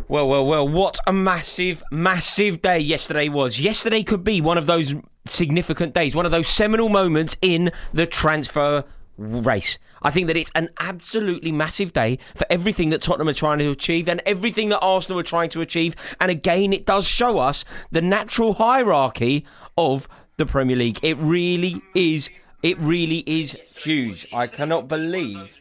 Well, what a massive day yesterday was. Yesterday could be one of those significant days, one of those seminal moments in the transfer race. I think that it's an absolutely massive day for everything that Tottenham are trying to achieve and everything that Arsenal are trying to achieve. And again, it does show us the natural hierarchy of the Premier League. It really is huge. I cannot believe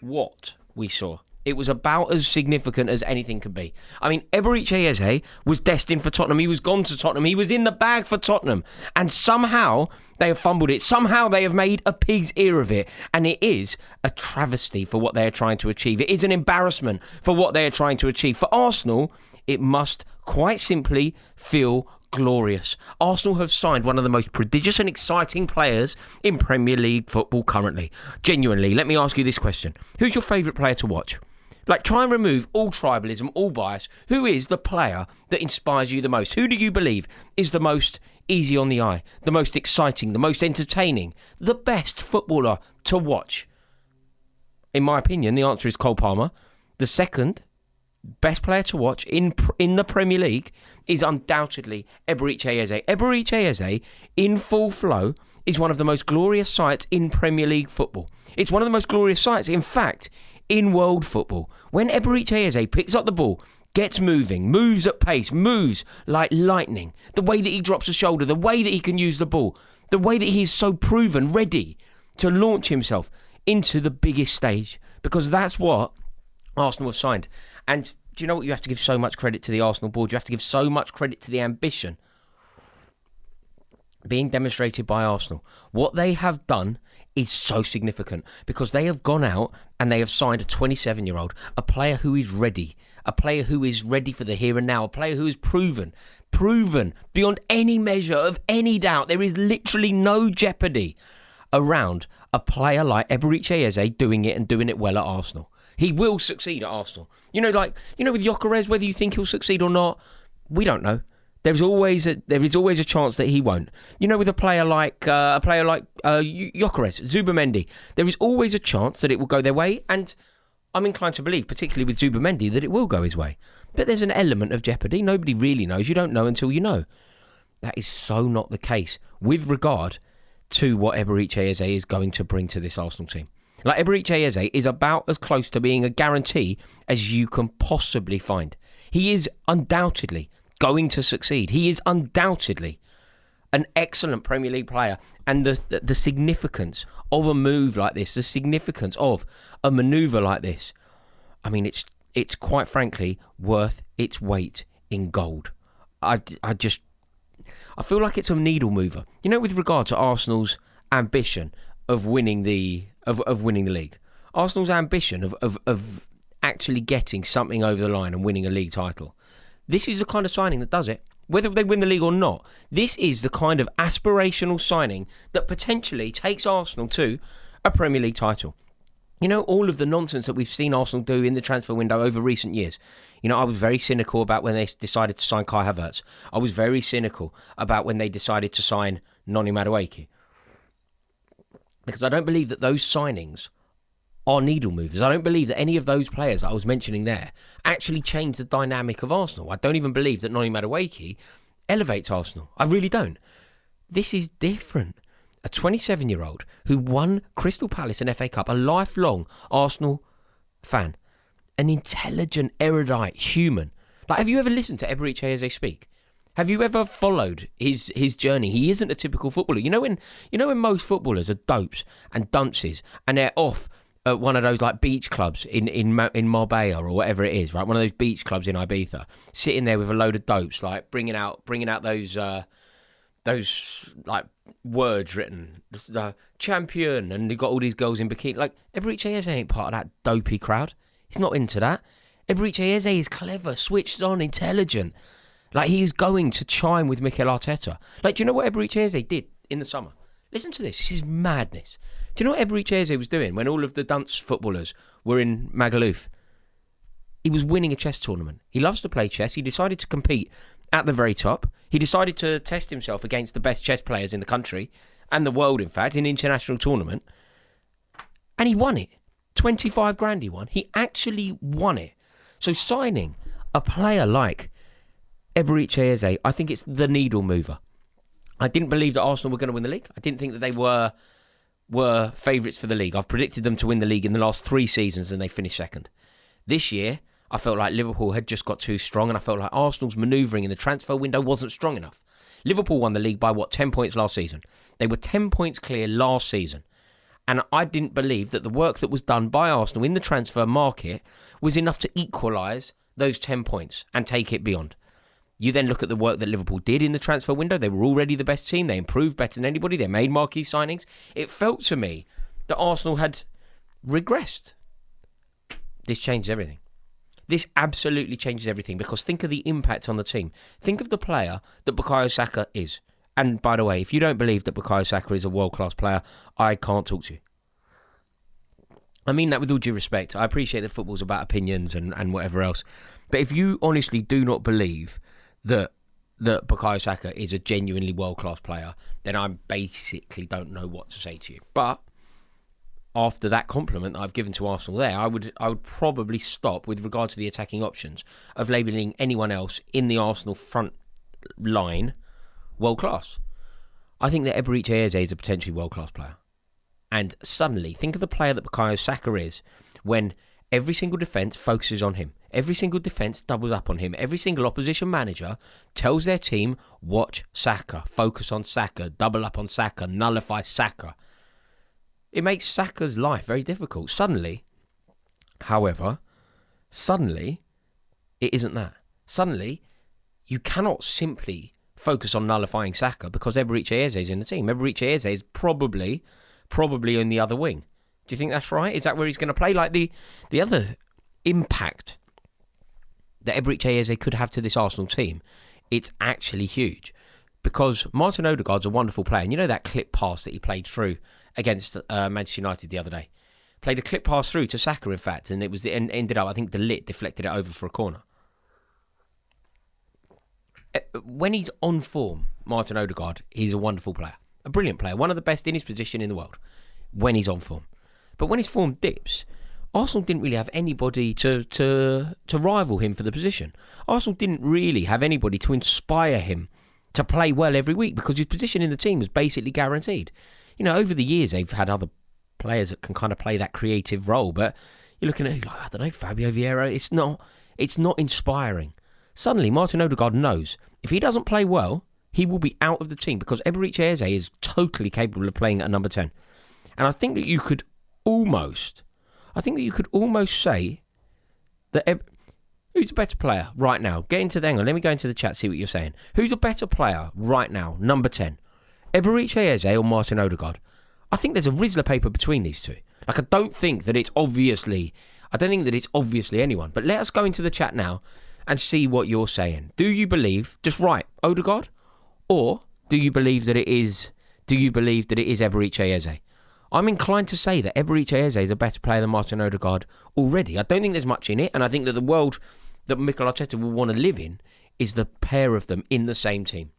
what we saw. It was about as significant as anything could be. I mean, Eberechi Eze was destined for Tottenham. He was gone to Tottenham. He was in the bag for Tottenham. And somehow they have fumbled it. Somehow they have made a pig's ear of it. And it is a travesty for what they are trying to achieve. It is an embarrassment for what they are trying to achieve. For Arsenal, it must quite simply feel glorious. Arsenal have signed one of the most prodigious and exciting players in Premier League football currently. Genuinely, let me ask you this question. Who's your favourite player to watch? Like, try and remove all tribalism, all bias. Who is the player that inspires you the most? Who do you believe is the most easy on the eye, the most exciting, the most entertaining, the best footballer to watch? In my opinion, the answer is Cole Palmer. The second best player to watch in the Premier League is undoubtedly Eberechi Eze. Eberechi Eze, in full flow, is one of the most glorious sights in Premier League football. It's one of the most glorious sights, in fact, in world football. When Eberechi Eze picks up the ball, gets moving, moves at pace, moves like lightning, the way that he drops a shoulder, the way that he can use the ball, the way that he's so proven, ready to launch himself into the biggest stage, because that's what Arsenal have signed. And do you know what? You have to give so much credit to the Arsenal board. You have to give so much credit to the ambition being demonstrated by Arsenal. What they have done is so significant because they have gone out and they have signed a 27-year-old, a player who is ready, a player who is ready for the here and now, a player who is proven beyond any measure of any doubt. There is literally no jeopardy around a player like Eberechi Eze doing it and doing it well at Arsenal. He will succeed at Arsenal. You know, with Gyökeres, whether you think he'll succeed or not, we don't know. There is always a chance that he won't. You know, with a player like Gyökeres, Zubimendi, there is always a chance that it will go their way, and I'm inclined to believe, particularly with Zubimendi, that it will go his way. But there's an element of jeopardy. Nobody really knows. You don't know until you know. That is so not the case with regard to what Eberechi Eze is going to bring to this Arsenal team. Like, Eberechi Eze is about as close to being a guarantee as you can possibly find. He is undoubtedly going to succeed. He is undoubtedly an excellent Premier League player, and the significance of a move like this, the significance of a manoeuvre like this, I mean, it's quite frankly worth its weight in gold. I feel like it's a needle mover. You know, with regard to Arsenal's ambition of winning the league, Arsenal's ambition of actually getting something over the line and winning a league title. This is the kind of signing that does it. Whether they win the league or not, this is the kind of aspirational signing that potentially takes Arsenal to a Premier League title. You know, all of the nonsense that we've seen Arsenal do in the transfer window over recent years. You know, I was very cynical about when they decided to sign Kai Havertz. I was very cynical about when they decided to sign Noni Madueke. Because I don't believe that those signings are needle movers. I don't believe that any of those players that I was mentioning there actually change the dynamic of Arsenal. I don't even believe that Noni Madueke elevates Arsenal. I really don't. This is different. A 27-year-old who won Crystal Palace and FA Cup, a lifelong Arsenal fan, an intelligent, erudite human. Like, have you ever listened to Eberechi Eze speak? Have you ever followed his journey? He isn't a typical footballer. You know when most footballers are dopes and dunces and they're off at one of those like beach clubs in Marbella or whatever it is, right? One of those beach clubs in Ibiza, sitting there with a load of dopes, like bringing out those like words written, champion, and they've got all these girls in bikini. Like, Eberechi Eze ain't part of that dopey crowd. He's not into that. Eberechi Eze is clever, switched on, intelligent. Like, he is going to chime with Mikel Arteta. Like, do you know what Eberechi Eze did in the summer? Listen to this. This is madness. Do you know what Eberechi Eze was doing when all of the dunce footballers were in Magaluf? He was winning a chess tournament. He loves to play chess. He decided to compete at the very top. He decided to test himself against the best chess players in the country and the world, in fact, in an international tournament. And he won it. 25 grand he won. He actually won it. So signing a player like Eberechi Eze, I think it's the needle mover. I didn't believe that Arsenal were going to win the league. I didn't think that they were favourites for the league. I've predicted them to win the league in the last 3 seasons and they finished second. This year, I felt like Liverpool had just got too strong and I felt like Arsenal's manoeuvring in the transfer window wasn't strong enough. Liverpool won the league by, 10 points last season. They were 10 points clear last season. And I didn't believe that the work that was done by Arsenal in the transfer market was enough to equalise those 10 points and take it beyond. You then look at the work that Liverpool did in the transfer window. They were already the best team. They improved better than anybody. They made marquee signings. It felt to me that Arsenal had regressed. This changed everything. This absolutely changes everything because think of the impact on the team. Think of the player that Bukayo Saka is. And by the way, if you don't believe that Bukayo Saka is a world-class player, I can't talk to you. I mean that with all due respect. I appreciate that football's about opinions and whatever else. But if you honestly do not believe that Bukayo Saka is a genuinely world-class player, then I basically don't know what to say to you. But after that compliment that I've given to Arsenal there, I would probably stop with regard to the attacking options of labelling anyone else in the Arsenal front line world-class. I think that Eberechi Eze is a potentially world-class player. And suddenly, think of the player that Bukayo Saka is when every single defence focuses on him. Every single defence doubles up on him. Every single opposition manager tells their team, watch Saka, focus on Saka, double up on Saka, nullify Saka. It makes Saka's life very difficult. Suddenly, however, it isn't that. Suddenly, you cannot simply focus on nullifying Saka because Eberechi Eze is in the team. Eberechi Eze is probably on the other wing. Do you think that's right? Is that where he's going to play? Like the other impact that Eberechi Eze could have to this Arsenal team, it's actually huge. Because Martin Odegaard's a wonderful player. And you know that clip pass that he played through against Manchester United the other day? Played a clip pass through to Saka, in fact, and it was ended up, I think, Ligt deflected it over for a corner. When he's on form, Martin Odegaard, he's a wonderful player. A brilliant player. One of the best in his position in the world when he's on form. But when his form dips, Arsenal didn't really have anybody to rival him for the position. Arsenal didn't really have anybody to inspire him to play well every week because his position in the team was basically guaranteed. You know, over the years, they've had other players that can kind of play that creative role, but you're looking at, I don't know, Fabio Vieira. It's not inspiring. Suddenly, Martin Odegaard knows if he doesn't play well, he will be out of the team because Eberechi Eze is totally capable of playing at number 10. And I think that you could almost say that who's a better player right now? Get into the angle. Let me go into the chat, see what you're saying. Who's a better player right now, number 10? Eberechi Eze or Martin Odegaard? I think there's a Rizzler paper between these two. Like, I don't think that it's obviously anyone. But let us go into the chat now and see what you're saying. Do you believe, just write Odegaard, or do you believe that it is Eberechi Eze? I'm inclined to say that Eberechi Eze is a better player than Martin Odegaard already. I don't think there's much in it, and I think that the world that Mikel Arteta will want to live in is the pair of them in the same team,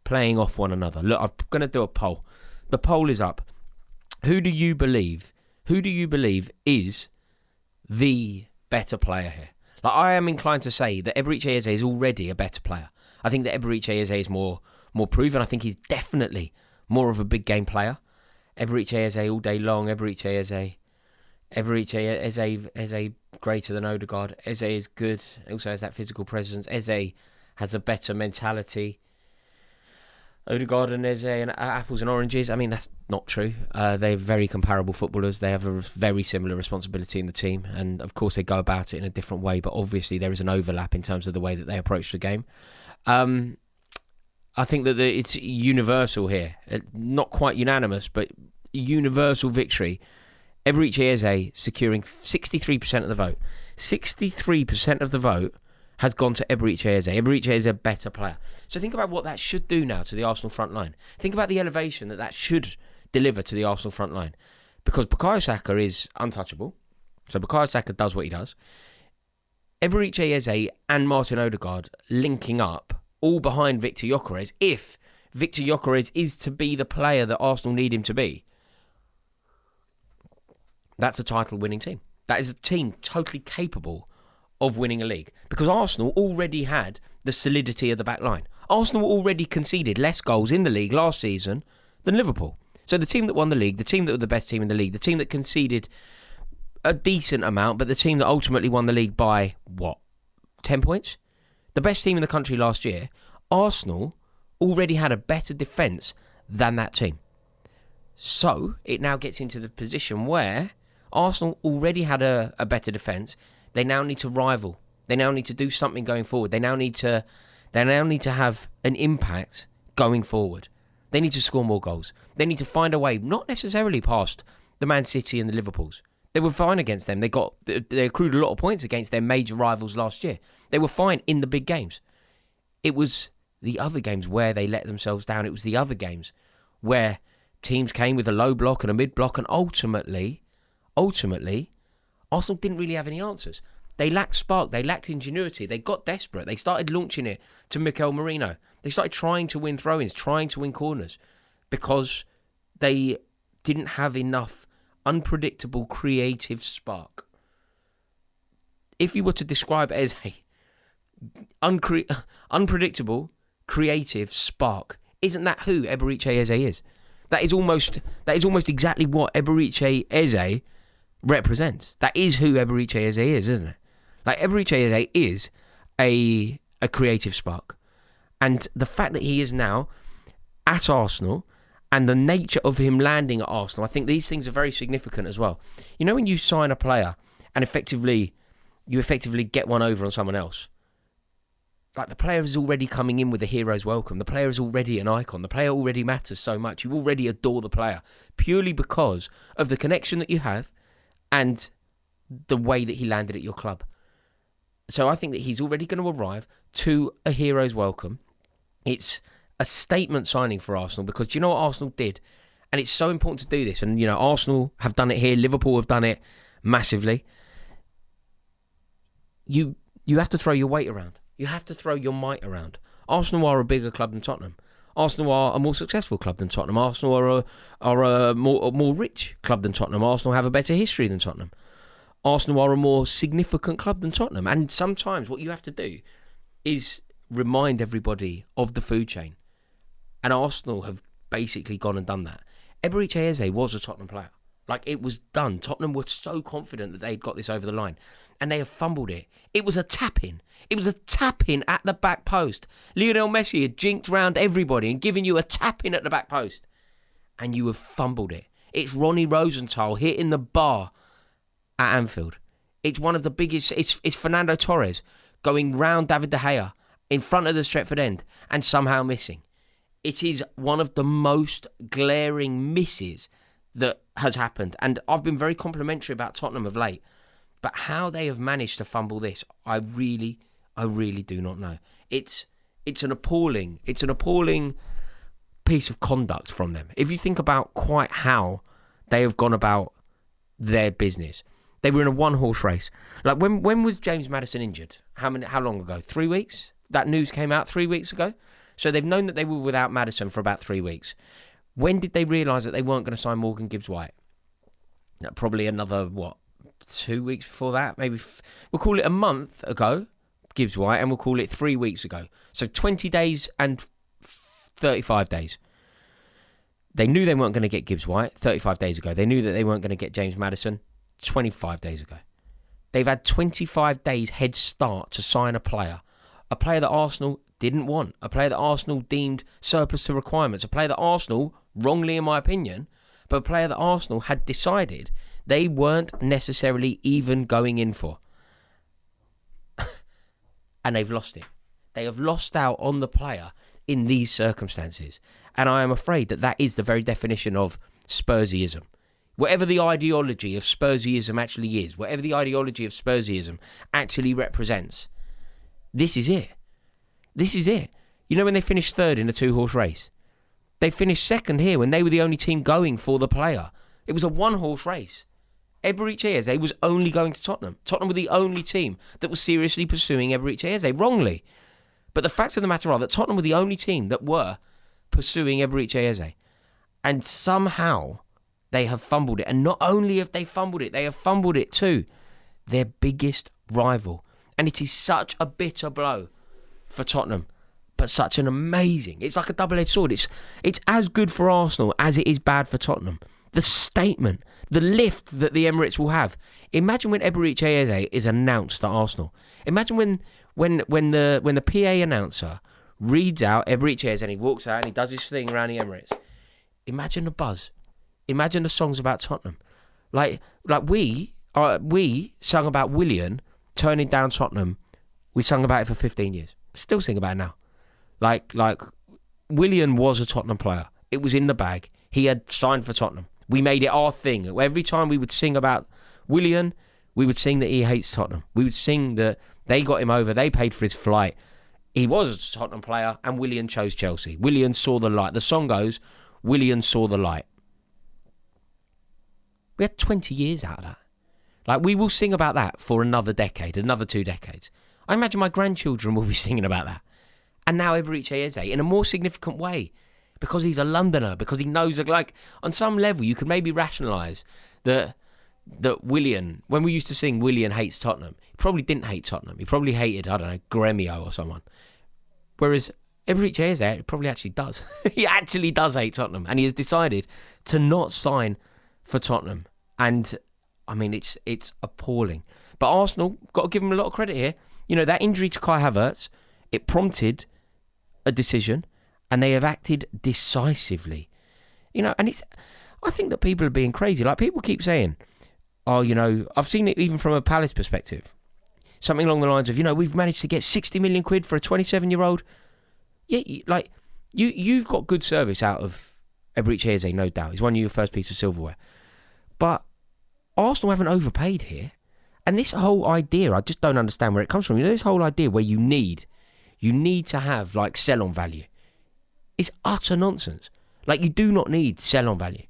playing off one another. Look, I'm going to do a poll. The poll is up. Who do you believe is the better player here? Like, I am inclined to say that Eberechi Eze is already a better player. I think that Eberechi Eze is more proven. I think he's definitely more of a big game player. Eberechi Eze all day long. Eberechi Eze greater than Odegaard. Eze is good. Also has that physical presence. Eze has a better mentality. Odegaard and Eze and apples and oranges. I mean, that's not true. They're very comparable footballers. They have a very similar responsibility in the team. And, of course, they go about it in a different way. But, obviously, there is an overlap in terms of the way that they approach the game. I think that it's universal here. Not quite unanimous, but universal victory. Eberechi Eze securing 63% of the vote. 63% of the vote has gone to Eberechi Eze. Eberechi Eze is a better player. So think about what that should do now to the Arsenal front line. Think about the elevation that should deliver to the Arsenal front line. Because Bukayo Saka is untouchable. So Bukayo Saka does what he does. Eberechi Eze and Martin Odegaard linking up all behind Victor Gyökeres. If Victor Gyökeres is to be the player that Arsenal need him to be, that's a title-winning team. That is a team totally capable of winning a league because Arsenal already had the solidity of the back line. Arsenal already conceded less goals in the league last season than Liverpool. So the team that won the league, the team that were the best team in the league, the team that conceded a decent amount, but the team that ultimately won the league by, 10 points? The best team in the country last year, Arsenal already had a better defence than that team. So it now gets into the position where Arsenal already had a better defence. They now need to rival. They now need to do something going forward. They now need to have an impact going forward. They need to score more goals. They need to find a way, not necessarily past the Man City and the Liverpools. They were fine against them. They accrued a lot of points against their major rivals last year. They were fine in the big games. It was the other games where they let themselves down. It was the other games where teams came with a low block and a mid block, and ultimately, Arsenal didn't really have any answers. They lacked spark. They lacked ingenuity. They got desperate. They started launching it to Mikel Merino. They started trying to win throw-ins, trying to win corners, because they didn't have enough unpredictable creative spark. If you were to describe Eze, unpredictable creative spark, isn't that who Eberechi Eze is? That is almost exactly what Eberechi Eze represents. That is who Eberechi Eze is, isn't it? Like, Eberechi Eze is a creative spark. And the fact that he is now at Arsenal and the nature of him landing at Arsenal, I think these things are very significant as well. You know, when you sign a player and you effectively get one over on someone else, like, the player is already coming in with a hero's welcome. The player is already an icon. The player already matters so much. You already adore the player purely because of the connection that you have and the way that he landed at your club. So I think that he's already going to arrive to a hero's welcome. It's a statement signing for Arsenal because do you know what Arsenal did? And it's so important to do this. And, you know, Arsenal have done it here. Liverpool have done it massively. You have to throw your weight around. You have to throw your might around. Arsenal are a bigger club than Tottenham. Arsenal are a more successful club than Tottenham. Arsenal are a more rich club than Tottenham. Arsenal have a better history than Tottenham. Arsenal are a more significant club than Tottenham. And sometimes what you have to do is remind everybody of the food chain. And Arsenal have basically gone and done that. Eberechi Eze was a Tottenham player. Like, it was done. Tottenham were so confident that they'd got this over the line. And they have fumbled it. It was a tap-in. It was a tap-in at the back post. Lionel Messi had jinked round everybody and given you a tap-in at the back post. And you have fumbled it. It's Ronnie Rosenthal hitting the bar at Anfield. It's one of the biggest... It's Fernando Torres going round David De Gea in front of the Stretford end and somehow missing. It is one of the most glaring misses that has happened. And I've been very complimentary about Tottenham of late. But how they have managed to fumble this, I really do not know. It's an appalling piece of conduct from them. If you think about quite how they have gone about their business, they were in a one-horse race. Like, when was James Maddison injured? How long ago? 3 weeks? That news came out 3 weeks ago. So they've known that they were without Maddison for about 3 weeks. When did they realise that they weren't going to sign Morgan Gibbs-White? Probably another 2 weeks before that, maybe we'll call it a month ago, Gibbs White, and we'll call it 3 weeks ago. So 20 days and 35 days. They knew they weren't going to get Gibbs White 35 days ago. They knew that they weren't going to get James Maddison 25 days ago. They've had 25 days head start to sign a player that Arsenal didn't want, a player that Arsenal deemed surplus to requirements, a player that Arsenal, wrongly in my opinion, but a player that Arsenal had decided they weren't necessarily even going in for. And they've lost it. They have lost out on the player in these circumstances. And I am afraid that is the very definition of Spursism. Whatever the ideology of Spursism actually is, whatever the ideology of Spursism actually represents, this is it. This is it. You know, when they finished third in a two-horse race, they finished second here when they were the only team going for the player. It was a one-horse race. Eberechi Eze was only going to Tottenham. Tottenham were the only team that was seriously pursuing Eberechi Eze, wrongly. But the facts of the matter are that Tottenham were the only team that were pursuing Eberechi Eze. And somehow they have fumbled it. And not only have they fumbled it to their biggest rival. And it is such a bitter blow for Tottenham, but such an amazing... It's like a double-edged sword. It's as good for Arsenal as it is bad for Tottenham. The statement, the lift that the Emirates will have. Imagine when Eberechi Eze is announced at Arsenal. Imagine when the PA announcer reads out Eberechi Eze and he walks out and he does his thing around the Emirates. Imagine the buzz. Imagine the songs about Tottenham. Like we sung about Willian turning down Tottenham. We sung about it for 15 years. Still sing about it now. Like Willian was a Tottenham player. It was in the bag. He had signed for Tottenham. We made it our thing. Every time we would sing about Willian, we would sing that he hates Tottenham. We would sing that they got him over. They paid for his flight. He was a Tottenham player and Willian chose Chelsea. Willian saw the light. The song goes, Willian saw the light. We had 20 years out of that. Like, we will sing about that for another decade, another 2 decades. I imagine my grandchildren will be singing about that. And now Eberechi Eze in a more significant way, because he's a Londoner, because he knows that, like, on some level, you could maybe rationalise that Willian, when we used to sing Willian hates Tottenham, he probably didn't hate Tottenham. He probably hated, I don't know, Gremio or someone. Whereas Eberechi Eze probably actually does. He actually does hate Tottenham. And he has decided to not sign for Tottenham. And, I mean, it's appalling. But Arsenal, got to give them a lot of credit here. You know, that injury to Kai Havertz, it prompted a decision, and they have acted decisively. You know, and I think that people are being crazy. Like, people keep saying, oh, you know, I've seen it even from a Palace perspective. Something along the lines of, you know, we've managed to get 60 million quid for a 27-year-old. Yeah, like, you've got good service out of Eberechi Eze, no doubt. He's won you your first piece of silverware. But Arsenal haven't overpaid here. And this whole idea, I just don't understand where it comes from. You know, this whole idea where you need to have, like, sell-on value is utter nonsense. Like, you do not need sell-on value.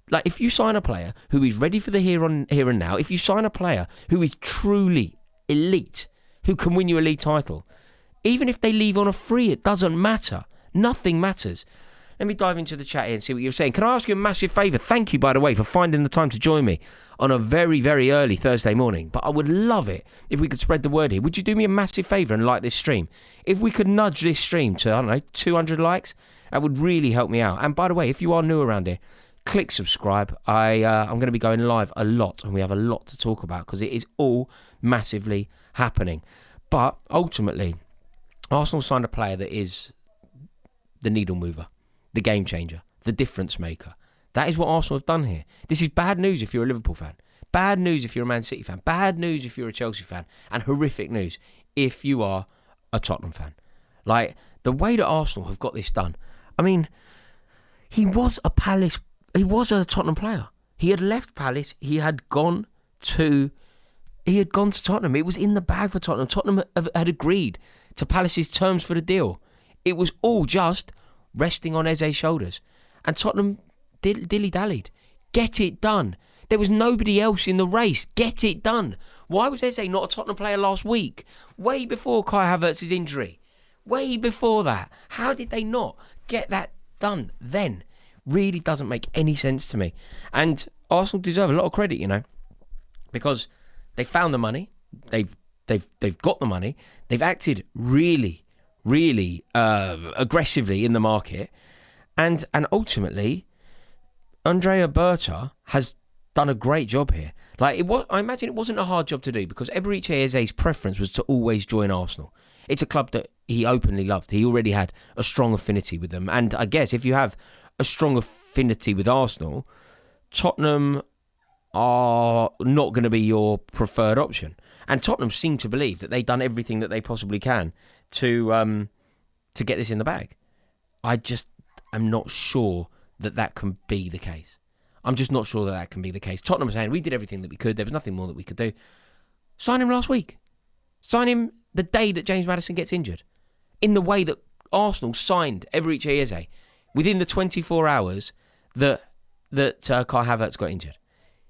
Like, if you sign a player who is ready for the here and now, if you sign a player who is truly elite, who can win you a league title, even if they leave on a free, it doesn't matter. Nothing matters. Let me dive into the chat here and see what you're saying. Can I ask you a massive favour? Thank you, by the way, for finding the time to join me on a very, very early Thursday morning. But I would love it if we could spread the word here. Would you do me a massive favour and like this stream? If we could nudge this stream to, I don't know, 200 likes, that would really help me out. And by the way, if you are new around here, click subscribe. I'm going to be going live a lot, and we have a lot to talk about because it is all massively happening. But ultimately, Arsenal signed a player that is the needle mover, the game changer, the difference maker. That is what Arsenal have done here. This is bad news if you're a Liverpool fan. Bad news if you're a Man City fan. Bad news if you're a Chelsea fan. And horrific news if you are a Tottenham fan. Like, the way that Arsenal have got this done. I mean, he was a Tottenham player. He had left Palace. He had gone to Tottenham. It was in the bag for Tottenham. Tottenham had agreed to Palace's terms for the deal. It was all just resting on Eze's shoulders. And Tottenham dilly-dallied. Get it done. There was nobody else in the race. Get it done. Why was Eze not a Tottenham player last week? Way before Kai Havertz's injury. Way before that. How did they not get that done then? Really doesn't make any sense to me. And Arsenal deserve a lot of credit, you know, because they found the money. They've got the money. They've acted really, really aggressively in the market, and ultimately, Andrea Berta has done a great job here. Like, I imagine it wasn't a hard job to do because Eberechi Eze's preference was to always join Arsenal. It's a club that he openly loved. He already had a strong affinity with them, and I guess if you have a strong affinity with Arsenal, Tottenham are not going to be your preferred option. And Tottenham seem to believe that they've done everything that they possibly can to get this in the bag. I just am not sure that can be the case. I'm just not sure that can be the case. Tottenham are saying, we did everything that we could. There was nothing more that we could do. Sign him last week. Sign him the day that James Maddison gets injured. In the way that Arsenal signed Eberechi Eze within the 24 hours that Kai Havertz got injured.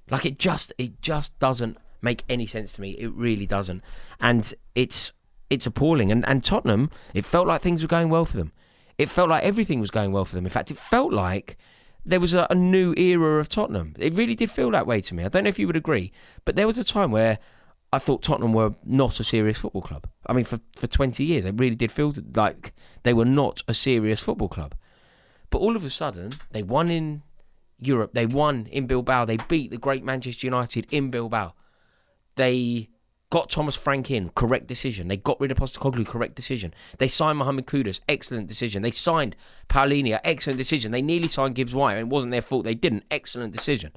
Like, it just doesn't make any sense to me. It really doesn't. And it's appalling. And Tottenham, it felt like things were going well for them. It felt like everything was going well for them. In fact, it felt like there was a new era of Tottenham. It really did feel that way to me. I don't know if you would agree, but there was a time where I thought Tottenham were not a serious football club. I mean, for 20 years, it really did feel like they were not a serious football club. But all of a sudden, they won in Europe. They won in Bilbao. They beat the great Manchester United in Bilbao. They got Thomas Frank in, correct decision. They got rid of Postecoglou, correct decision. They signed Mohamed Kudus, excellent decision. They signed Paulinho, excellent decision. They nearly signed Gibbs White, and it wasn't their fault. They didn't, excellent decision.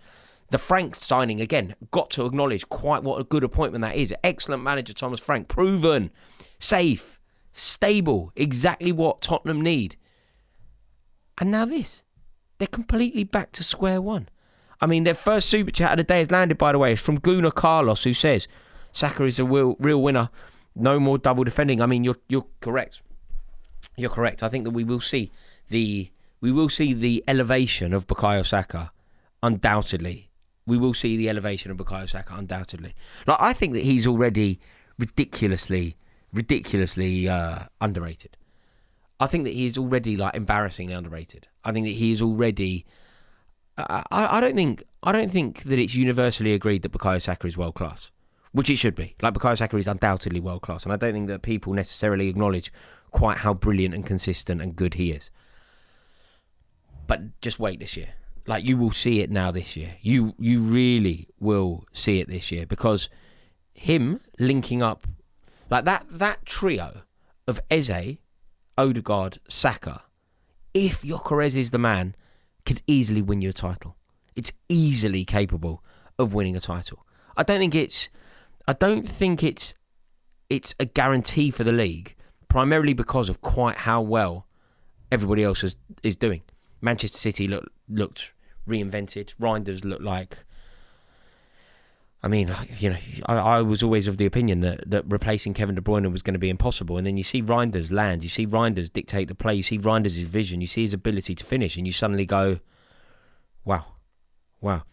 The Frank signing, again, got to acknowledge quite what a good appointment that is. Excellent manager, Thomas Frank. Proven, safe, stable, exactly what Tottenham need. And now this. They're completely back to square one. I mean, their first super chat of the day has landed, by the way. It's from Gunnar Carlos, who says, Saka is a real winner. No more double defending. I mean, you're correct. You're correct. I think that we will see the elevation of Bukayo Saka, undoubtedly. We will see the elevation of Bukayo Saka, undoubtedly. Like, I think that he's already ridiculously underrated. I think that he is already embarrassingly underrated. I think that he is already. I don't think that it's universally agreed that Bukayo Saka is world class, which it should be. Bukayo Saka is undoubtedly world class, and I don't think that people necessarily acknowledge quite how brilliant and consistent and good he is. But just wait this year. You will see it now this year. You really will see it this year, because him linking up that trio of Eze, Odegaard, Saka, if Gyökeres is the man, could easily win you a title. It's easily capable of winning a title. I don't think it's a guarantee for the league, primarily because of quite how well everybody else is doing. Manchester City looked reinvented. Reinders looked like... I mean, I was always of the opinion that replacing Kevin De Bruyne was going to be impossible. And then you see Reinders land. You see Reinders dictate the play. You see Reinders' vision. You see his ability to finish. And you suddenly go, wow.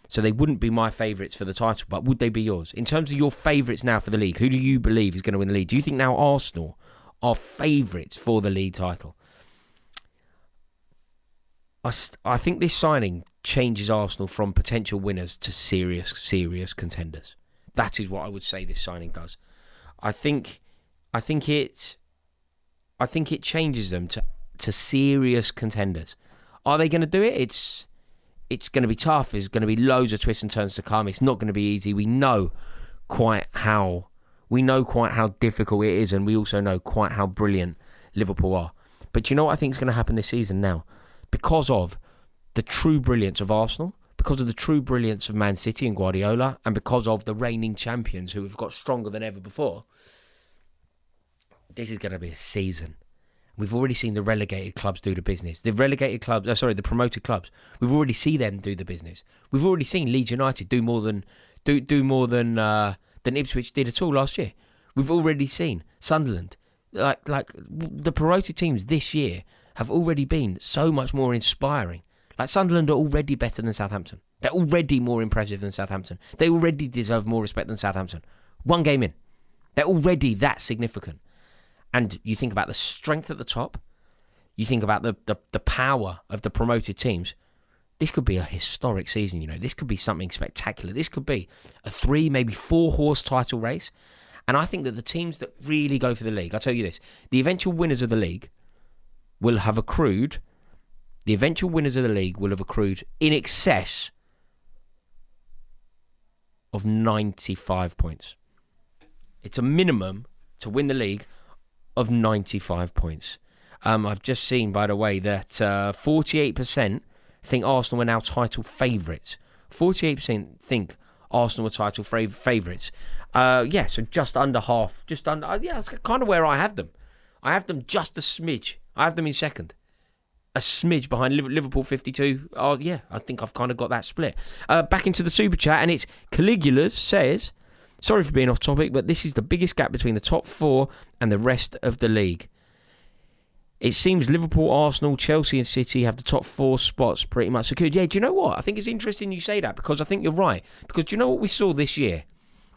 So they wouldn't be my favourites for the title, but would they be yours? In terms of your favourites now for the league, who do you believe is going to win the league? Do you think now Arsenal are favourites for the league title? I think this signing changes Arsenal from potential winners to serious contenders. That is what I would say this signing does. I think it changes them to serious contenders. Are they going to do it? It's going to be tough. There's going to be loads of twists and turns to come. It's not going to be easy. We know quite how difficult it is, and we also know quite how brilliant Liverpool are. But you know what I think is going to happen this season now? Because of the true brilliance of Arsenal, because of the true brilliance of Man City and Guardiola, and because of the reigning champions who have got stronger than ever before, this is going to be a season. We've already seen the relegated clubs do the business. The promoted clubs. We've already seen them do the business. We've already seen Leeds United do more than Ipswich did at all last year. We've already seen Sunderland. Like the promoted teams this year have already been so much more inspiring. Sunderland are already better than Southampton. They're already more impressive than Southampton. They already deserve more respect than Southampton. One game in. They're already that significant. And you think about the strength at the top. You think about the power of the promoted teams. This could be a historic season, This could be something spectacular. This could be a 3, maybe 4-horse title race. And I think that the teams that really go for the league, I'll tell you this, the eventual winners of the league will have accrued in excess of 95 points. It's a minimum to win the league of 95 points. I've just seen, by the way, that 48% think Arsenal are now title favourites. 48% think Arsenal are title favourites. So just under half. That's kind of where I have them. I have them just a smidge. I have them in second. A smidge behind Liverpool 52. Oh, yeah, I think I've kind of got that split. Back into the super chat, and it's Caligula's says, sorry for being off topic, but this is the biggest gap between the top 4 and the rest of the league. It seems Liverpool, Arsenal, Chelsea and City have the top 4 spots pretty much secured. Yeah, do you know what? I think it's interesting you say that, because I think you're right. Because do you know what we saw this year?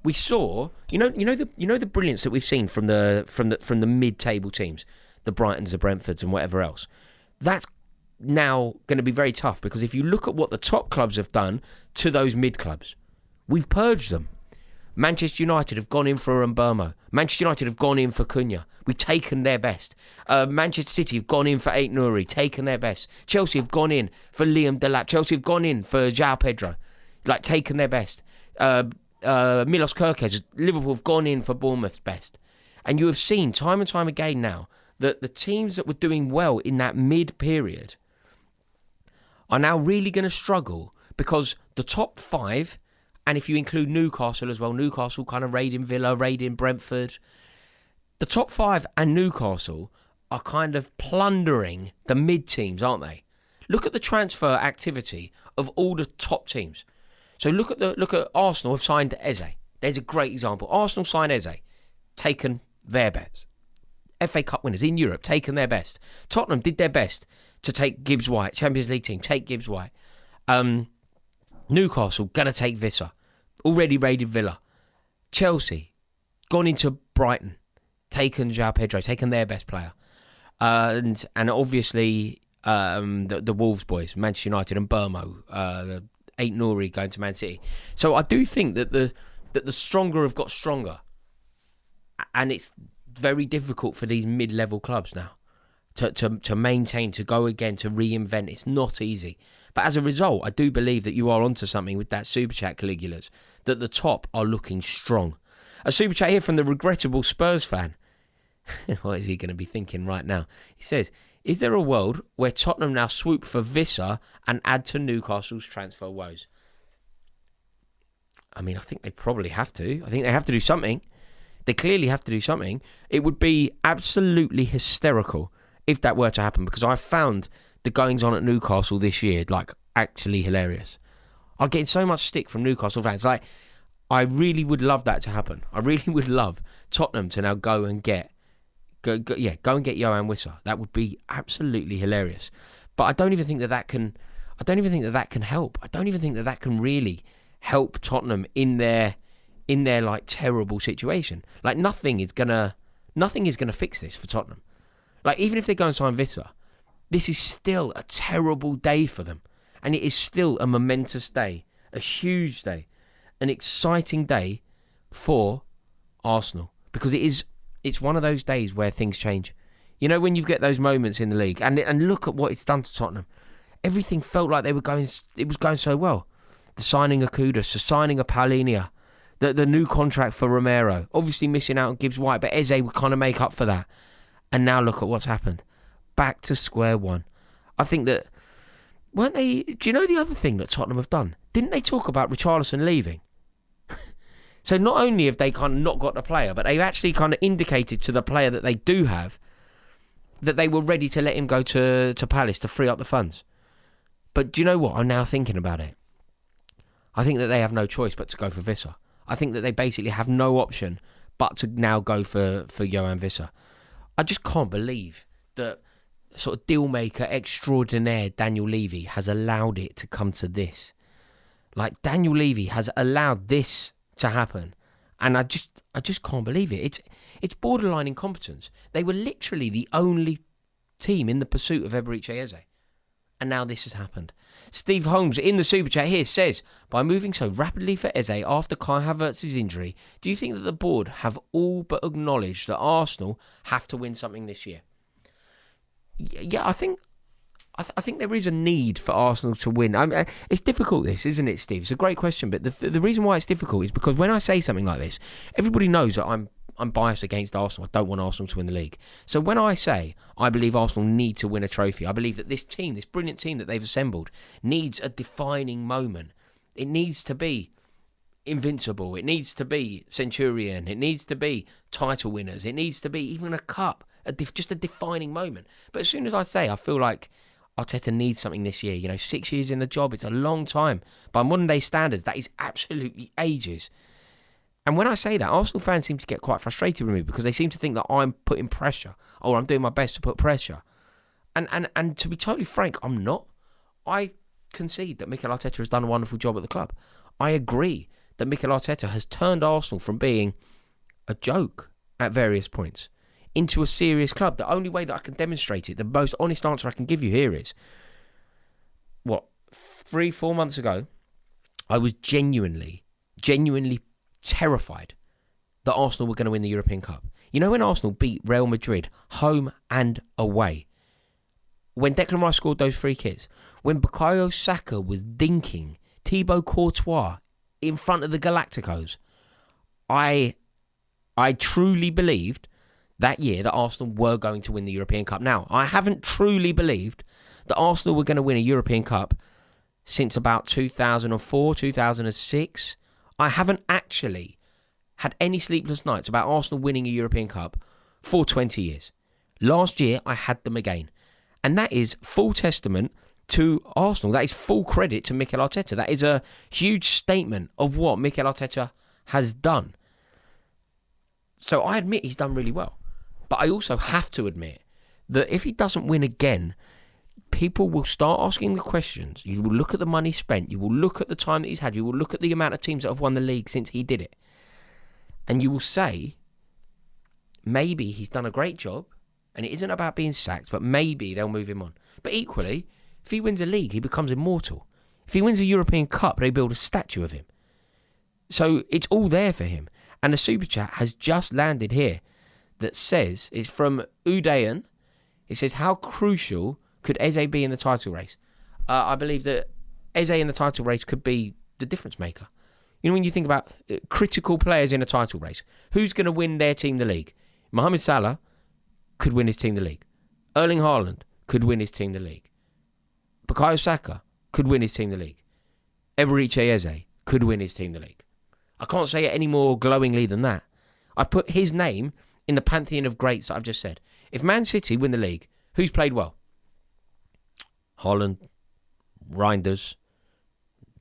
We saw, the brilliance that we've seen from the mid-table teams, the Brightons, the Brentfords and whatever else. That's now going to be very tough, because if you look at what the top clubs have done to those mid clubs, we've purged them. Manchester United have gone in for Mbermo. Manchester United have gone in for Cunha. We've taken their best. Manchester City have gone in for Aït-Nouri, taken their best. Chelsea have gone in for Liam Delap. Chelsea have gone in for João Pedro, taken their best. Milos Kerkez, Liverpool have gone in for Bournemouth's best. And you have seen time and time again now that the teams that were doing well in that mid-period are now really going to struggle because the top 5, and if you include Newcastle as well, Newcastle kind of raiding Villa, raiding Brentford, the top 5 and Newcastle are kind of plundering the mid-teams, aren't they? Look at the transfer activity of all the top teams. So look at Arsenal have signed Eze. There's a great example. Arsenal signed Eze, taken their best. FA Cup winners in Europe, taken their best. Tottenham did their best to take Gibbs White, Champions League team, take Gibbs White. Newcastle, going to take Visser. Already raided Villa. Chelsea, gone into Brighton, taken João Pedro, taken their best player. And obviously the Wolves boys, Manchester United and Mbermo, Aït-Nouri going to Man City. So I do think that the stronger have got stronger. And it's very difficult for these mid-level clubs now to maintain, to go again, to reinvent. It's not easy. But as a result, I do believe that you are onto something with that Super Chat, Caligulas, that the top are looking strong. A Super Chat here from the regrettable Spurs fan. What is he going to be thinking right now? He says, is there a world where Tottenham now swoop for Visser and add to Newcastle's transfer woes? I mean, I think they probably have to. I think they have to do something. They clearly have to do something. It would be absolutely hysterical if that were to happen, because I found the goings on at Newcastle this year actually hilarious. I'm getting so much stick from Newcastle fans. I really would love that to happen. I really would love Tottenham to now go and get Yoane Wissa. That would be absolutely hilarious. But I don't even think that can help. I don't even think that can really help Tottenham in their terrible situation. Nothing is gonna fix this for Tottenham. Even if they go and sign Visser, this is still a terrible day for them. And it is still a momentous day, a huge day, an exciting day for Arsenal. Because it's one of those days where things change. You know, when you get those moments in the league, and look at what it's done to Tottenham. Everything felt like it was going so well. The signing of Kudus, the signing of Paulinho, the new contract for Romero, obviously missing out on Gibbs White, but Eze would kind of make up for that. And now look at what's happened. Back to square one. I think that, weren't they, do you know the other thing that Tottenham have done? Didn't they talk about Richarlison leaving? So not only have they kind of not got the player, but they've actually kind of indicated to the player that they do have that they were ready to let him go to Palace to free up the funds. But do you know what? I'm now thinking about it. I think that they have no choice but to go for Visser. I think that they basically have no option but to now go for Yoane Visser. I just can't believe that sort of deal-maker extraordinaire Daniel Levy has allowed it to come to this. Daniel Levy has allowed this to happen. And I just can't believe it. It's borderline incompetence. They were literally the only team in the pursuit of Eberechi Eze. And now this has happened. Steve Holmes in the Super Chat here says, by moving so rapidly for Eze after Kai Havertz's injury, do you think that the board have all but acknowledged that Arsenal have to win something this year? Yeah, I think there is a need for Arsenal to win. It's difficult, this, isn't it, Steve? It's a great question, but the reason why it's difficult is because when I say something like this, everybody knows that I'm biased against Arsenal. I don't want Arsenal to win the league. So when I say I believe Arsenal need to win a trophy, I believe that this team, this brilliant team that they've assembled, needs a defining moment. It needs to be invincible. It needs to be Centurion. It needs to be title winners. It needs to be even a cup, just a defining moment. But as soon as I say I feel like Arteta needs something this year, 6 years in the job, it's a long time. By modern day standards, that is absolutely ages. And when I say that, Arsenal fans seem to get quite frustrated with me because they seem to think that I'm putting pressure or I'm doing my best to put pressure. And to be totally frank, I'm not. I concede that Mikel Arteta has done a wonderful job at the club. I agree that Mikel Arteta has turned Arsenal from being a joke at various points into a serious club. The only way that I can demonstrate it, the most honest answer I can give you here is, 3-4 months ago, I was genuinely terrified that Arsenal were going to win the European Cup. You know when Arsenal beat Real Madrid home and away? When Declan Rice scored those free kicks? When Bukayo Saka was dinking Thibaut Courtois in front of the Galacticos? I truly believed that year that Arsenal were going to win the European Cup. Now, I haven't truly believed that Arsenal were going to win a European Cup since about 2004, 2006. I haven't actually had any sleepless nights about Arsenal winning a European Cup for 20 years. Last year, I had them again. And that is full testament to Arsenal. That is full credit to Mikel Arteta. That is a huge statement of what Mikel Arteta has done. So I admit he's done really well. But I also have to admit that if he doesn't win again, people will start asking the questions. You will look at the money spent. You will look at the time that he's had. You will look at the amount of teams that have won the league since he did it. And you will say, maybe he's done a great job, and it isn't about being sacked, but maybe they'll move him on. But equally, if he wins a league, he becomes immortal. If he wins a European Cup, they build a statue of him. So it's all there for him. And the Super Chat has just landed here that says, it's from Udayan. It says, how crucial could Eze be in the title race? I believe that Eze in the title race could be the difference maker. You know, when you think about critical players in a title race, who's going to win their team the league? Mohamed Salah could win his team the league. Erling Haaland could win his team the league. Bukayo Saka could win his team the league. Eberechi Eze could win his team the league. I can't say it any more glowingly than that. I put his name in the pantheon of greats that I've just said. If Man City win the league, who's played well? Haaland, Reinders,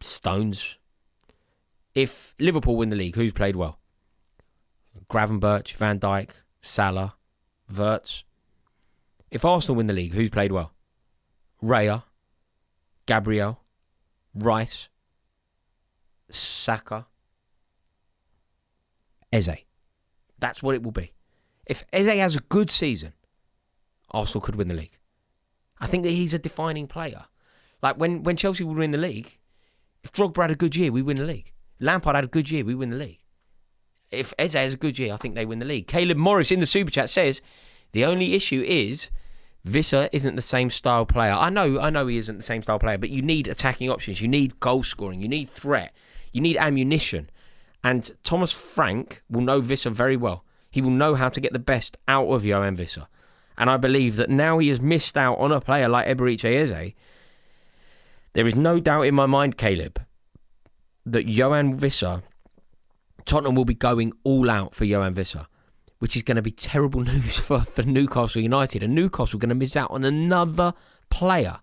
Stones. If Liverpool win the league, who's played well? Gravenberch, Van Dijk, Salah, Wirtz. If Arsenal win the league, who's played well? Raya, Gabriel, Rice, Saka, Eze. That's what it will be. If Eze has a good season, Arsenal could win the league. I think that he's a defining player. Like when Chelsea would win the league, if Drogba had a good year, we win the league. Lampard had a good year, we win the league. If Eze has a good year, I think they win the league. Caleb Morris in the Super Chat says, the only issue is Visser isn't the same style player. I know he isn't the same style player, but you need attacking options. You need goal scoring. You need threat. You need ammunition. And Thomas Frank will know Visser very well. He will know how to get the best out of Johan Visser. And I believe that now he has missed out on a player like Eberechi Eze, there is no doubt in my mind, Caleb, that Johan Visser, Tottenham will be going all out for Johan Visser, which is going to be terrible news for Newcastle United. And Newcastle are going to miss out on another player.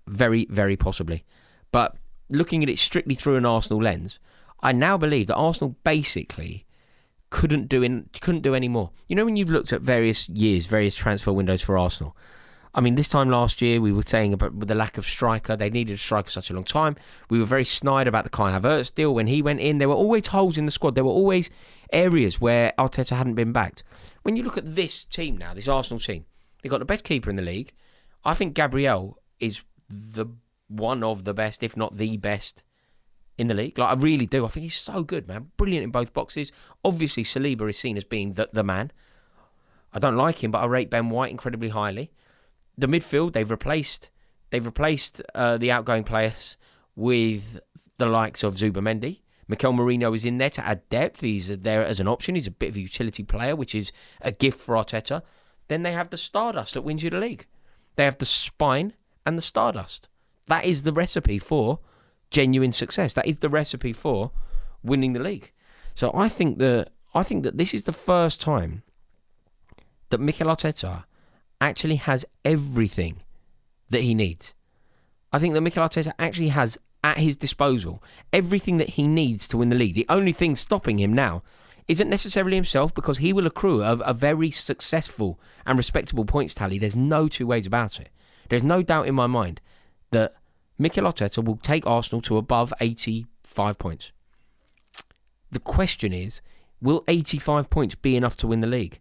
Very, very possibly. But looking at it strictly through an Arsenal lens, I now believe that Arsenal basically couldn't do any more. You know, when you've looked at various years, various transfer windows for Arsenal, I mean, this time last year, we were saying about the lack of striker. They needed a striker for such a long time. We were very snide about the Kai Havertz deal. When he went in, there were always holes in the squad. There were always areas where Arteta hadn't been backed. When you look at this team now, this Arsenal team, they've got the best keeper in the league. I think Gabriel is one of the best, if not the best, in the league. Like, I really do. I think he's so good, man. Brilliant in both boxes. Obviously, Saliba is seen as being the man. I don't like him, but I rate Ben White incredibly highly. The midfield, they've replaced the outgoing players with the likes of Zubimendi. Mikel Merino is in there to add depth. He's there as an option. He's a bit of a utility player, which is a gift for Arteta. Then they have the Stardust that wins you the league. They have the spine and the Stardust. That is the recipe for genuine success. That is the recipe for winning the league. So I think that this is the first time that Mikel Arteta actually has everything that he needs. I think that Mikel Arteta actually has at his disposal everything that he needs to win the league. The only thing stopping him now isn't necessarily himself, because he will accrue a very successful and respectable points tally. There's no two ways about it. There's no doubt in my mind that Mikel Arteta will take Arsenal to above 85 points. The question is, will 85 points be enough to win the league?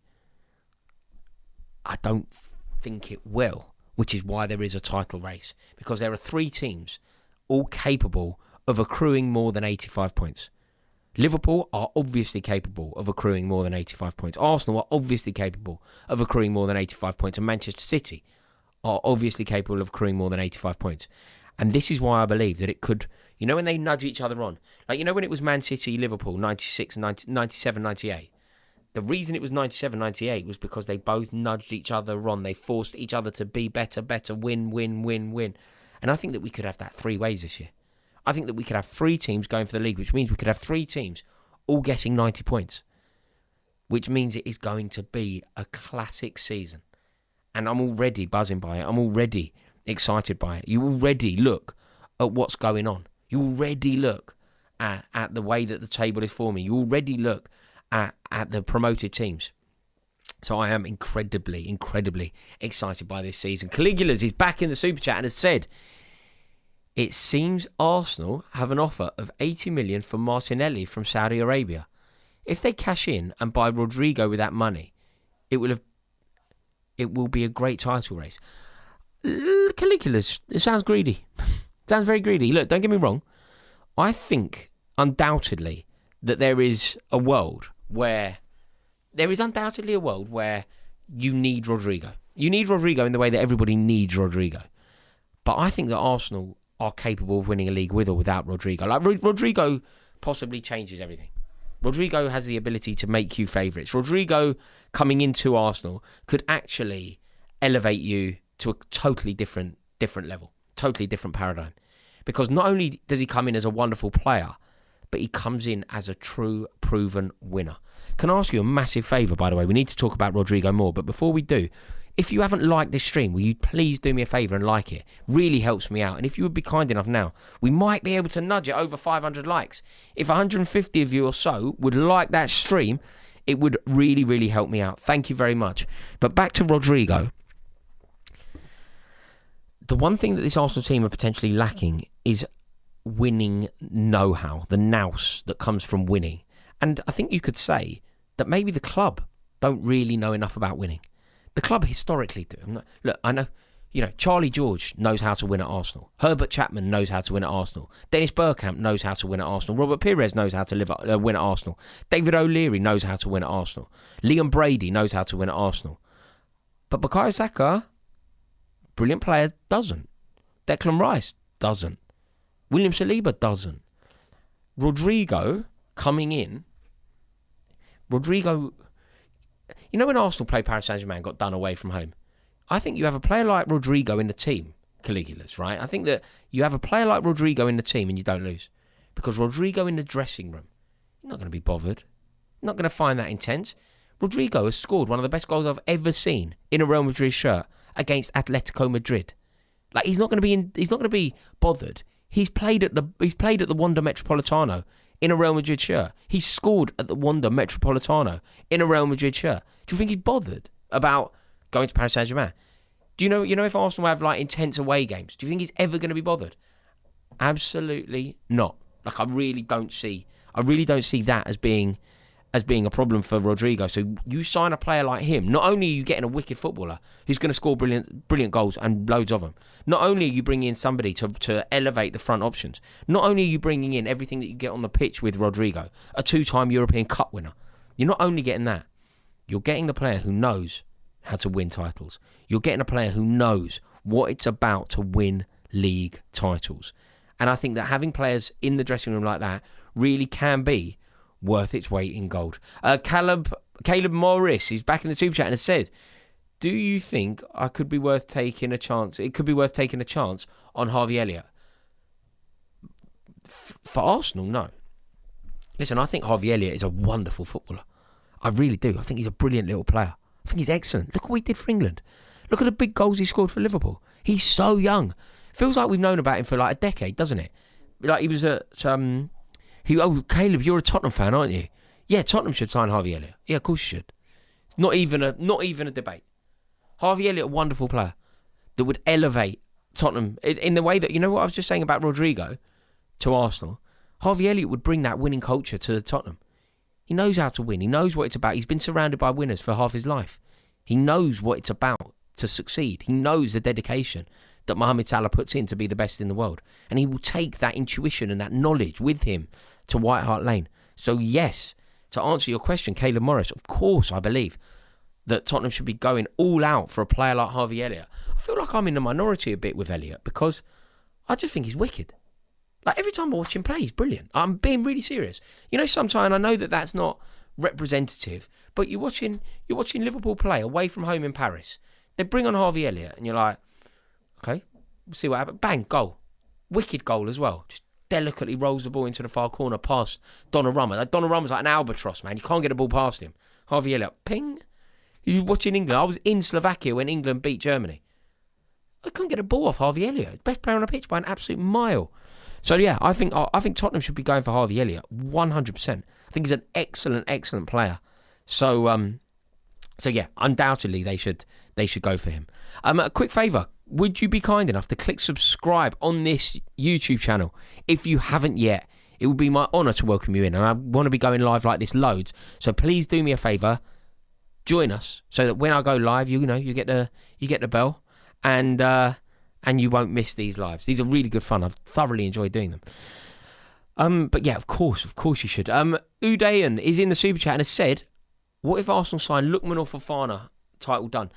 I don't think it will, which is why there is a title race, because there are three teams all capable of accruing more than 85 points. Liverpool are obviously capable of accruing more than 85 points. Arsenal are obviously capable of accruing more than 85 points. And Manchester City are obviously capable of accruing more than 85 points. And this is why I believe that it could, when they nudge each other on. Like, when it was Man City, Liverpool, 96, 97, 98. The reason it was 97, 98 was because they both nudged each other on. They forced each other to be better, win, win, win, win. And I think that we could have that three ways this year. I think that we could have three teams going for the league, which means we could have three teams all getting 90 points, which means it is going to be a classic season. And I'm already buzzing by it. I'm already excited by it. You already look at what's going on. You already look at the way that the table is forming. You already look at the promoted teams. So I am incredibly, incredibly excited by this season. Caligula's is back in the Super Chat and has said, it seems Arsenal have an offer of 80 million for Martinelli from Saudi Arabia. If they cash in and buy Rodrigo with that money, it will be a great title race. Caligula's, it sounds greedy. Sounds very greedy. Look, don't get me wrong. I think undoubtedly that there is undoubtedly a world where you need Rodrigo. You need Rodrigo in the way that everybody needs Rodrigo. But I think that Arsenal are capable of winning a league with or without Rodrigo. Like, Rodrigo possibly changes everything. Rodrigo has the ability to make you favourites. Rodrigo coming into Arsenal could actually elevate you to a totally different level, totally different paradigm. Because not only does he come in as a wonderful player, but he comes in as a true, proven winner. Can I ask you a massive favour, by the way? We need to talk about Rodrigo more, but before we do, if you haven't liked this stream, will you please do me a favour and like it? Really helps me out. And if you would be kind enough now, we might be able to nudge it over 500 likes. If 150 of you or so would like that stream, it would really, really help me out. Thank you very much. But back to Rodrigo. The one thing that this Arsenal team are potentially lacking is winning know-how, the nous that comes from winning. And I think you could say that maybe the club don't really know enough about winning. The club historically do. Look, I know, Charlie George knows how to win at Arsenal. Herbert Chapman knows how to win at Arsenal. Dennis Bergkamp knows how to win at Arsenal. Robert Pires knows how to win at Arsenal. David O'Leary knows how to win at Arsenal. Liam Brady knows how to win at Arsenal. But Bukayo Saka, brilliant player, doesn't. Declan Rice doesn't. William Saliba doesn't. Rodrigo coming in. When Arsenal played Paris Saint-Germain, got done away from home, I think you have a player like Rodrigo in the team, Caligula's, right? I think that you have a player like Rodrigo in the team and you don't lose. Because Rodrigo in the dressing room, you're not going to be bothered. You're not going to find that intense. Rodrigo has scored one of the best goals I've ever seen in a Real Madrid shirt against Atletico Madrid. Like, he's not going to be bothered. He's played at the Wanda Metropolitano in a Real Madrid shirt. He scored at the Wanda Metropolitano in a Real Madrid shirt. Do you think he's bothered about going to Paris Saint-Germain? Do you know if Arsenal have like intense away games, do you think he's ever going to be bothered? Absolutely not. Like, I really don't see that as being a problem for Rodrigo. So you sign a player like him, not only are you getting a wicked footballer who's going to score brilliant goals and loads of them, not only are you bringing in somebody to elevate the front options, not only are you bringing in everything that you get on the pitch with Rodrigo, a two-time European Cup winner, you're not only getting that, you're getting the player who knows how to win titles. You're getting a player who knows what it's about to win league titles. And I think that having players in the dressing room like that really can be worth its weight in gold. Caleb Morris is back in the Super Chat and has said, do you think it could be worth taking a chance on Harvey Elliott? For Arsenal, no. Listen, I think Harvey Elliott is a wonderful footballer. I really do. I think he's a brilliant little player. I think he's excellent. Look what he did for England. Look at the big goals he scored for Liverpool. He's so young. Feels like we've known about him for like a decade, doesn't it? Like, he was at... Caleb, you're a Tottenham fan, aren't you? Yeah, Tottenham should sign Harvey Elliott. Yeah, of course you should. It's not even a debate. Harvey Elliott, a wonderful player that would elevate Tottenham in the way that, you know what I was just saying about Rodrigo to Arsenal? Harvey Elliott would bring that winning culture to Tottenham. He knows how to win. He knows what it's about. He's been surrounded by winners for half his life. He knows what it's about to succeed. He knows the dedication that Mohamed Salah puts in to be the best in the world. And he will take that intuition and that knowledge with him to White Hart Lane. So yes, to answer your question, Caleb Morris, of course I believe that Tottenham should be going all out for a player like Harvey Elliott. I feel like I'm in the minority a bit with Elliott because I just think he's wicked. Like every time I watch him play, he's brilliant. I'm being really serious. You know, sometimes I know that that's not representative, but you're watching Liverpool play away from home in Paris. They bring on Harvey Elliott, and you're like, okay, we'll see what happens. Bang, goal, wicked goal as well. Just delicately rolls the ball into the far corner past Donnarumma. Like, Donnarumma's like an albatross, man. You can't get the ball past him. Harvey Elliott, ping. You're watching England. I was in Slovakia when England beat Germany. I couldn't get a ball off Harvey Elliott. Best player on the pitch by an absolute mile. So yeah, I think Tottenham should be going for Harvey Elliott 100%. I think he's an excellent player. So yeah, undoubtedly they should go for him. A quick favour: would you be kind enough to click subscribe on this YouTube channel if you haven't yet? It would be my honour to welcome you in, and I want to be going live like this loads. So please do me a favour, join us so that when I go live, you get the bell, and you won't miss these lives. These are really good fun. I've thoroughly enjoyed doing them. But yeah, of course you should. Udayan is in the super chat and has said, what if Arsenal sign Lookman or Fofana? Title done.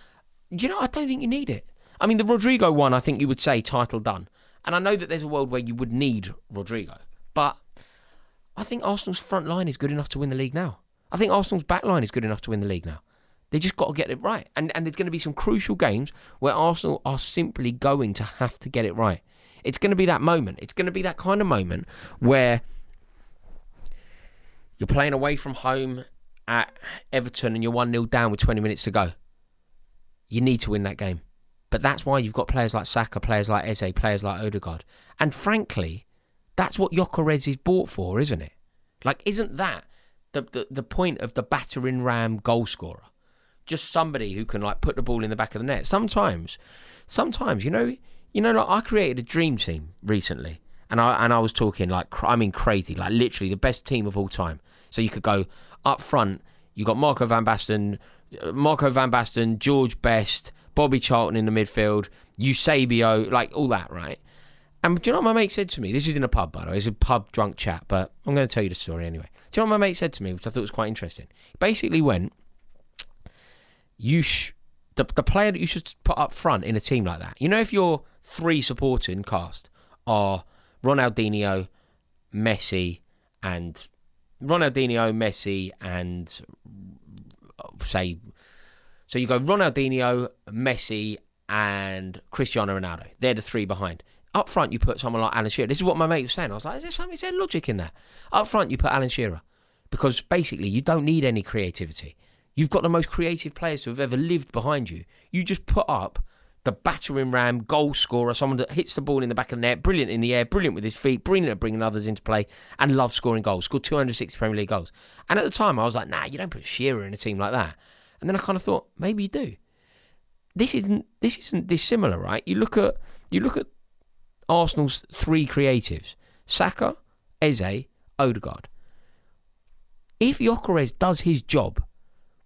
Do you know, I don't think you need it. I mean, the Rodrigo one, I think you would say title done. And I know that there's a world where you would need Rodrigo. But I think Arsenal's front line is good enough to win the league now. I think Arsenal's back line is good enough to win the league now. They just got to get it right. And there's going to be some crucial games where Arsenal are simply going to have to get it right. It's going to be that moment. It's going to be that kind of moment where you're playing away from home at Everton and you're 1-0 down with 20 minutes to go. You need to win that game. But that's why you've got players like Saka, players like Eze, players like Odegaard. And frankly, that's what Gyökeres is bought for, isn't it? Like, isn't that the point of the battering ram goal scorer? Just somebody who can like put the ball in the back of the net. Sometimes, you know, like I created a dream team recently, and I was talking like crazy, like literally the best team of all time. So you could go up front. You got Marco van Basten, George Best, Bobby Charlton in the midfield, Eusebio, like all that, right? And do you know what my mate said to me? This is in a pub, by the way. It's a pub drunk chat, but I'm going to tell you the story anyway. Do you know what my mate said to me, which I thought was quite interesting? He basically went, the player that you should put up front in a team like that. You know, if your three supporting cast are Ronaldinho, Messi, and say, so you go Ronaldinho, Messi, and Cristiano Ronaldo. They're the three behind. Up front, you put someone like Alan Shearer. This is what my mate was saying. I was like, is there logic in that? Up front, you put Alan Shearer. Because basically, you don't need any creativity. You've got the most creative players who have ever lived behind you. You just put up the battering ram, goal scorer, someone that hits the ball in the back of the net, brilliant in the air, brilliant with his feet, brilliant at bringing others into play, and loves scoring goals. Scored 260 Premier League goals. And at the time, I was like, nah, you don't put Shearer in a team like that. And then I kind of thought, maybe you do. This isn't dissimilar, right? You look at Arsenal's three creatives: Saka, Eze, Odegaard. If Gyökeres does his job,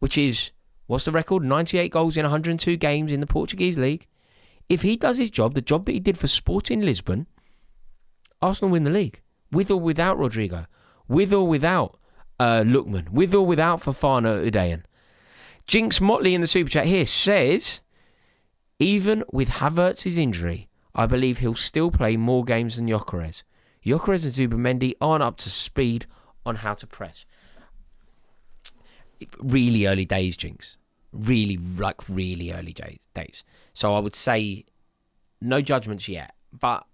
which is, what's the record? 98 goals in 102 games in the Portuguese league. If he does his job, the job that he did for Sporting Lisbon, Arsenal win the league. With or without Rodrigo. With or without Lookman. With or without Fofana Udayan. Jinx Motley in the super chat here says, even with Havertz's injury, I believe he'll still play more games than Gyökeres. Gyökeres and Zubimendi aren't up to speed on how to press. Really early days, Jinx. Really early days. So I would say no judgments yet. But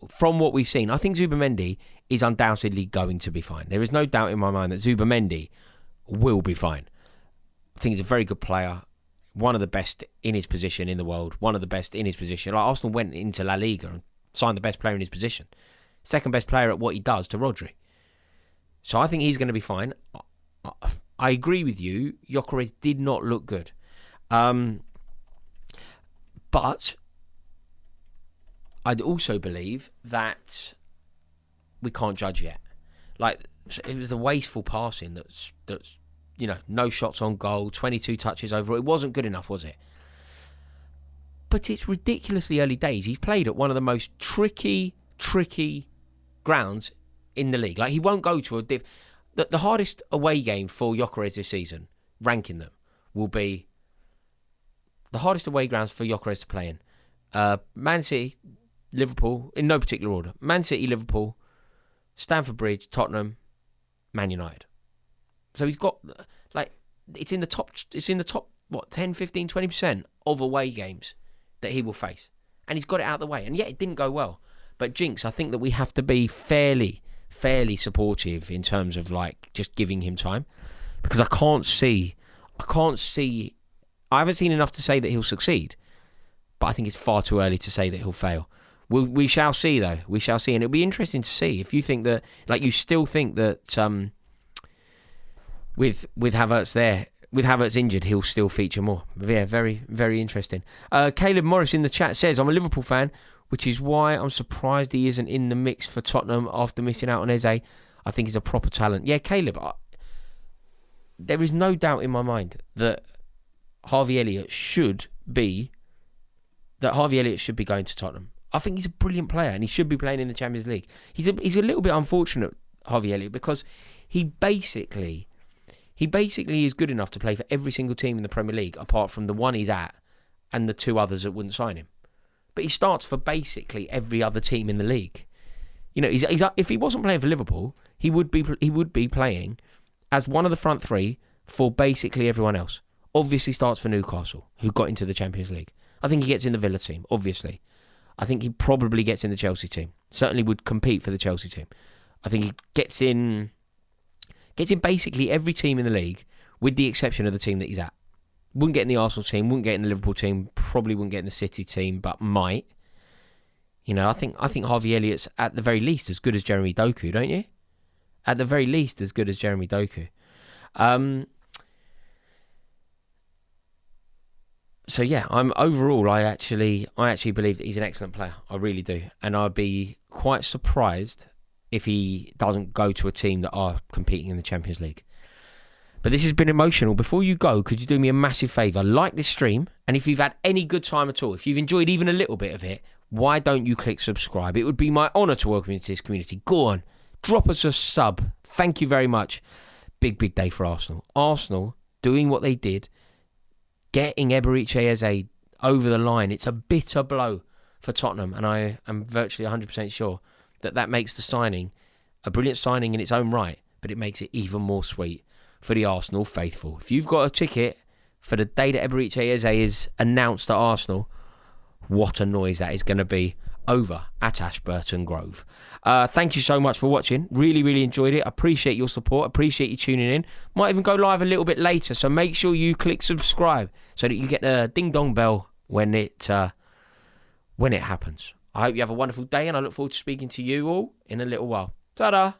from what we've seen, I think Zubimendi is undoubtedly going to be fine. There is no doubt in my mind that Zubimendi will be fine. I think he's a very good player. One of the best in his position in the world. One of the best in his position. Like Arsenal went into La Liga and signed the best player in his position. Second best player at what he does to Rodri. So I think he's going to be fine. I agree with you. Gyökeres did not look good. But I'd also believe that we can't judge yet. Like, it was the wasteful passing that's no shots on goal, 22 touches overall. It wasn't good enough, was it? But it's ridiculously early days. He's played at one of the most tricky grounds in the league. Like, he won't go to The hardest away game for Gyökeres this season, ranking them, will be the hardest away grounds for Gyökeres to play in. Man City, Liverpool, in no particular order. Man City, Liverpool, Stamford Bridge, Tottenham, Man United. So he's got, like, it's in the top, what, 10, 15, 20% of away games that he will face. And he's got it out of the way. And yet it didn't go well. But Jinx, I think that we have to be fairly supportive in terms of, like, just giving him time. Because I haven't seen enough to say that he'll succeed. But I think it's far too early to say that he'll fail. We shall see, though. We shall see. And it'll be interesting to see if you think that, like, you still think that with Havertz there, with Havertz injured, he'll still feature more. But yeah, very, very interesting. Caleb Morris in the chat says, I'm a Liverpool fan, which is why I'm surprised he isn't in the mix for Tottenham after missing out on Eze. I think he's a proper talent. Yeah, Caleb, there is no doubt in my mind that Harvey Elliott should be going to Tottenham. I think he's a brilliant player and he should be playing in the Champions League. He's a little bit unfortunate, Harvey Elliott, because he basically is good enough to play for every single team in the Premier League apart from the one he's at and the two others that wouldn't sign him. But he starts for basically every other team in the league. You know, if he wasn't playing for Liverpool, he would be playing as one of the front three for basically everyone else. Obviously starts for Newcastle, who got into the Champions League. I think he gets in the Villa team, obviously. I think he probably gets in the Chelsea team. Certainly would compete for the Chelsea team. I think he gets in basically every team in the league, with the exception of the team that he's at. Wouldn't get in the Arsenal team, wouldn't get in the Liverpool team, probably wouldn't get in the City team, but might. You know, I think Harvey Elliott's at the very least as good as Jeremy Doku, don't you? At the very least as good as Jeremy Doku. So yeah, I actually believe that he's an excellent player. I really do. And I'd be quite surprised if he doesn't go to a team that are competing in the Champions League. But this has been emotional. Before you go, could you do me a massive favour? Like this stream, and if you've had any good time at all, if you've enjoyed even a little bit of it, why don't you click subscribe? It would be my honour to welcome you to this community. Go on, drop us a sub. Thank you very much. Big day for Arsenal. Arsenal doing what they did, getting Eberechi Eze over the line. It's a bitter blow for Tottenham, and I am virtually 100% sure that makes the signing a brilliant signing in its own right, but it makes it even more sweet for the Arsenal faithful. If you've got a ticket for the day that Eberechi Eze is announced at Arsenal, what a noise that is going to be over at Ashburton Grove. Thank you so much for watching. Really enjoyed it. Appreciate your support. Appreciate you tuning in. Might even go live a little bit later, so make sure you click subscribe so that you get the ding dong bell when it happens. I hope you have a wonderful day, and I look forward to speaking to you all in a little while. Ta-da!